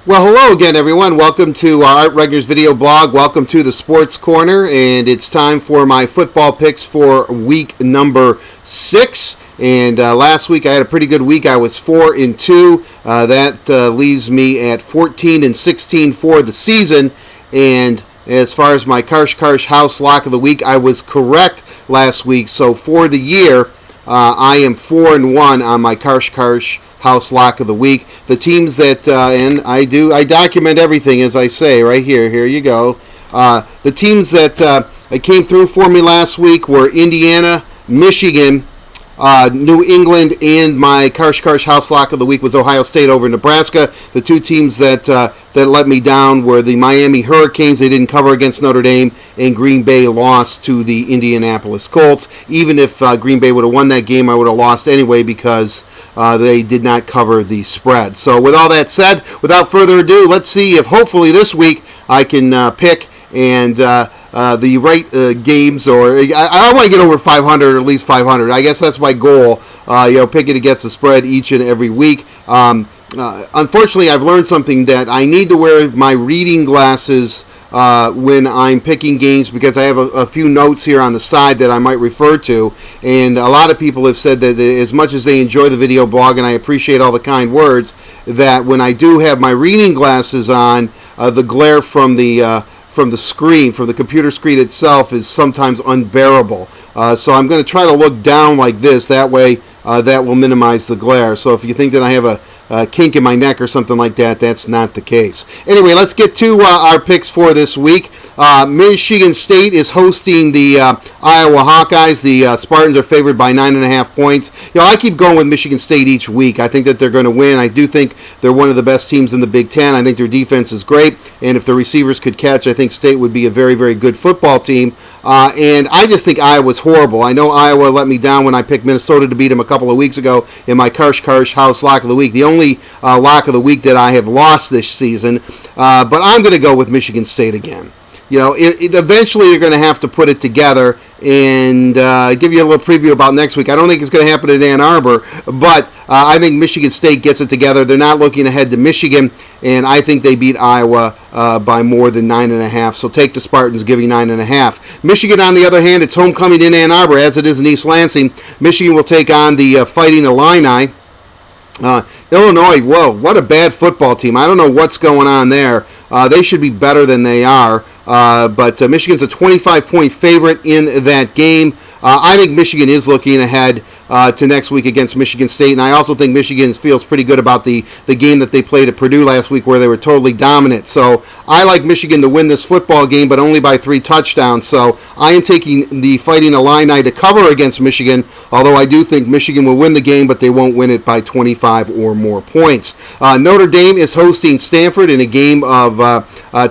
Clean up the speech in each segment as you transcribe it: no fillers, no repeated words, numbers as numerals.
Well, hello again, everyone. Welcome to Art Regner's video blog. Welcome to the Sports Corner, and it's time for my football picks for week number 6. And last week I had a pretty good week. I was 4-2. That leaves me at 14-16 for the season. And as far as my Karsh House Lock of the Week, I was correct last week. So for the year, I am 4-1 on my Karsh House Lock of the Week. The teams that, and I document everything as I say right here. Here you go. The teams that came through for me last week were Indiana, Michigan, New England, and my Karsh House Lock of the Week was Ohio State over Nebraska. The two teams that let me down were the Miami Hurricanes. They didn't cover against Notre Dame, and Green Bay lost to the Indianapolis Colts. Even if Green Bay would have won that game, I would have lost anyway because they did not cover the spread. So with all that said, without further ado, let's see if hopefully this week I can pick and the right games, or I want to get over 500 or at least 500. I guess that's my goal. Picking against the spread each and every week. Unfortunately, I've learned something that I need to wear my reading glasses when I'm picking games, because I have a few notes here on the side that I might refer to, and a lot of people have said that as much as they enjoy the video blog, and I appreciate all the kind words, that when I do have my reading glasses on, the glare from the screen, from the computer screen itself, is sometimes unbearable. So I'm going to try to look down like this. That way, that will minimize the glare. So if you think that I have a kink in my neck or something like that, that's not the case. Anyway, let's get to our picks for this week. Michigan State is hosting the Iowa Hawkeyes. The Spartans are favored by 9.5 points. I keep going with Michigan State each week. I think that they're going to win. I do think they're one of the best teams in the Big Ten. I think their defense is great, and if the receivers could catch, I think State would be a very, very good football team. And I just think Iowa's horrible. I know Iowa let me down when I picked Minnesota to beat them a couple of weeks ago in my Karsh House Lock of the Week. The only lock of the week that I have lost this season. But I'm going to go with Michigan State again. Eventually you're going to have to put it together, and give you a little preview about next week. I don't think it's going to happen in Ann Arbor, but I think Michigan State gets it together. They're not looking ahead to Michigan, and I think they beat Iowa by more than 9.5. So take the Spartans, giving 9.5. Michigan, on the other hand, it's homecoming in Ann Arbor, as it is in East Lansing. Michigan will take on the Fighting Illini. Illinois, whoa, what a bad football team. I don't know what's going on there. They should be better than they are. But Michigan's a 25-point favorite in that game. I think Michigan is looking ahead to next week against Michigan State, and I also think Michigan feels pretty good about the game that they played at Purdue last week, where they were totally dominant. So I like Michigan to win this football game, but only by 3 touchdowns. So I am taking the Fighting Illini to cover against Michigan, although I do think Michigan will win the game, but they won't win it by 25 or more points. Notre Dame is hosting Stanford in a game of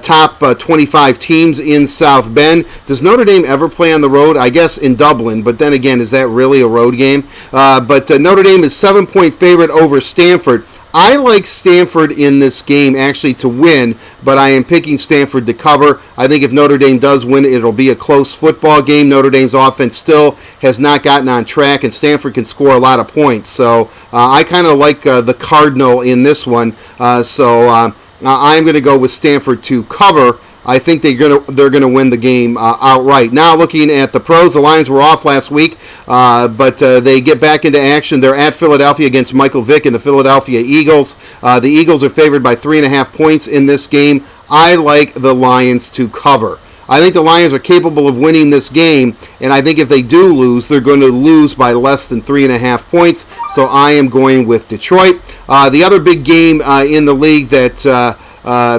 top 25 teams in South Bend. Does Notre Dame ever play on the road? I guess in Dublin, but then again, is that really a road game? But Notre Dame is 7-point favorite over Stanford. I like Stanford in this game actually to win, but I am picking Stanford to cover. I think if Notre Dame does win, it'll be a close football game. Notre Dame's offense still has not gotten on track, and Stanford can score a lot of points. So I kind of like the Cardinal in this one. So I'm going to go with Stanford to cover. I think they're going to win the game outright. Now looking at the pros, the Lions were off last week, but they get back into action. They're at Philadelphia against Michael Vick and the Philadelphia Eagles. The Eagles are favored by 3.5 points in this game. I like the Lions to cover. I think the Lions are capable of winning this game, and I think if they do lose, they're going to lose by less than 3.5 points. So I am going with Detroit. The other big game in the league that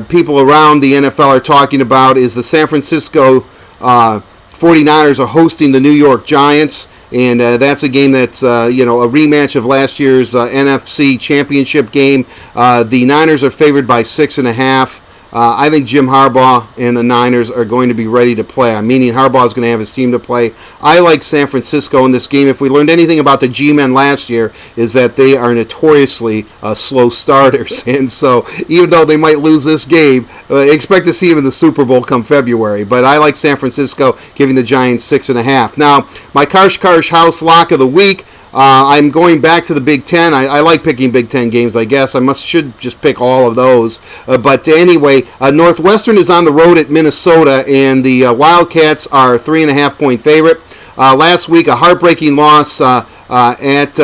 people around the NFL are talking about is the San Francisco 49ers are hosting the New York Giants, and that's a game that's a rematch of last year's NFC Championship game. The Niners are favored by 6.5. I think Jim Harbaugh and the Niners are going to be ready to play. Meaning Harbaugh is going to have his team to play. I like San Francisco in this game. If we learned anything about the G-Men last year, is that they are notoriously slow starters. And so even though they might lose this game, expect to see them in the Super Bowl come February. But I like San Francisco, giving the Giants 6.5. Now, my Karsh House Lock of the Week, I'm going back to the Big Ten. I like picking Big Ten games, I guess. Should just pick all of those. But anyway, Northwestern is on the road at Minnesota, and the Wildcats are 3.5-point favorite. Last week, a heartbreaking loss at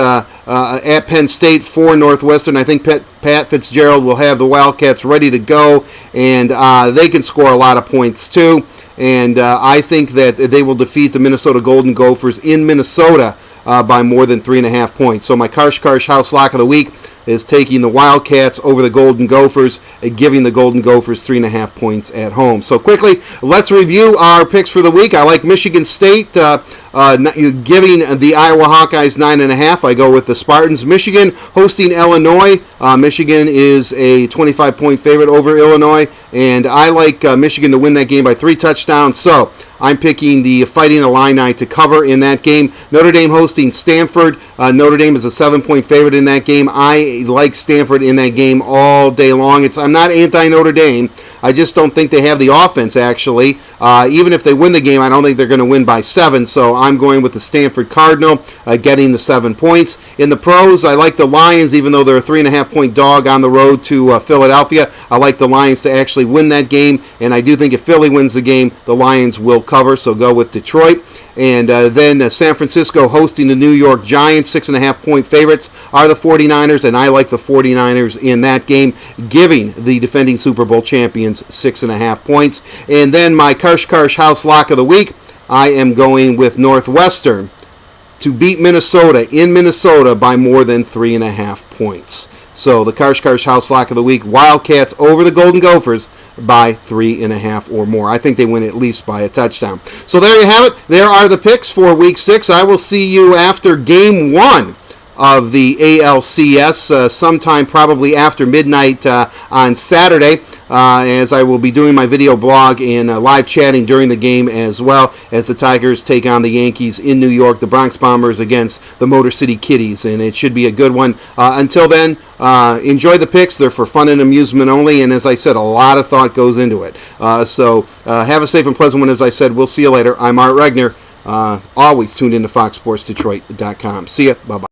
Penn State for Northwestern. I think Pat Fitzgerald will have the Wildcats ready to go, and they can score a lot of points too. And I think that they will defeat the Minnesota Golden Gophers in Minnesota by more than 3.5 points. So my Karsh House Lock of the Week is taking the Wildcats over the Golden Gophers, giving the Golden Gophers 3.5 points at home. So quickly, let's review our picks for the week. I like Michigan State giving the Iowa Hawkeyes 9.5. I go with the Spartans. Michigan hosting Illinois. Michigan is a 25-point favorite over Illinois, and I like Michigan to win that game by 3 touchdowns. So I'm picking the Fighting Illini to cover in that game. Notre Dame hosting Stanford. Notre Dame is a 7-point favorite in that game. I like Stanford in that game all day long. I'm not anti-Notre Dame. I just don't think they have the offense, actually. Even if they win the game, I don't think they're going to win by 7, so I'm going with the Stanford Cardinal, getting the 7 points. In the pros, I like the Lions, even though they're a 3.5-point dog on the road to Philadelphia. I like the Lions to actually win that game, and I do think if Philly wins the game, the Lions will cover, so go with Detroit. And then San Francisco hosting the New York Giants. 6.5-point favorites are the 49ers, and I like the 49ers in that game, giving the defending Super Bowl champions 6.5 points. And then my Karsh House Lock of the Week, I am going with Northwestern to beat Minnesota in Minnesota by more than 3.5 points. So the Karsh House Lock of the Week, Wildcats over the Golden Gophers by 3.5 or more. I think they win at least by a touchdown. So there you have it. There are the picks for Week 6. I will see you after Game 1 of the ALCS, sometime probably after midnight on Saturday, as I will be doing my video blog and live chatting during the game, as well as the Tigers take on the Yankees in New York, the Bronx Bombers against the Motor City Kitties, and it should be a good one. Until then, enjoy the picks. They're for fun and amusement only, and as I said, a lot of thought goes into it. So have a safe and pleasant one. As I said, we'll see you later. I'm Art Regner, always tuned into FoxSportsDetroit.com. See ya. Bye-bye.